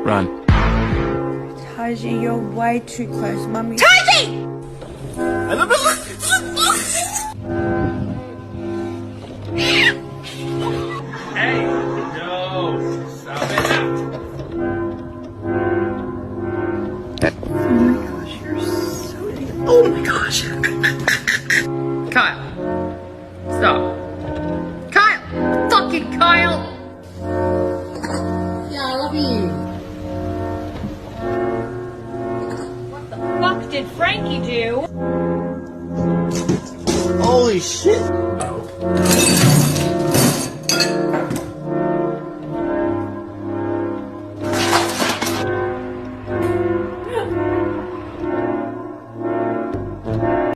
Run. Taji, you're way too close, Mummy. Taji! Hey, no. Stop it. Oh my gosh, you're so... Oh my gosh. Kyle. Stop. Kyle! Fucking Kyle! Yeah, I love you. What the fuck did Frankie do? Holy shit.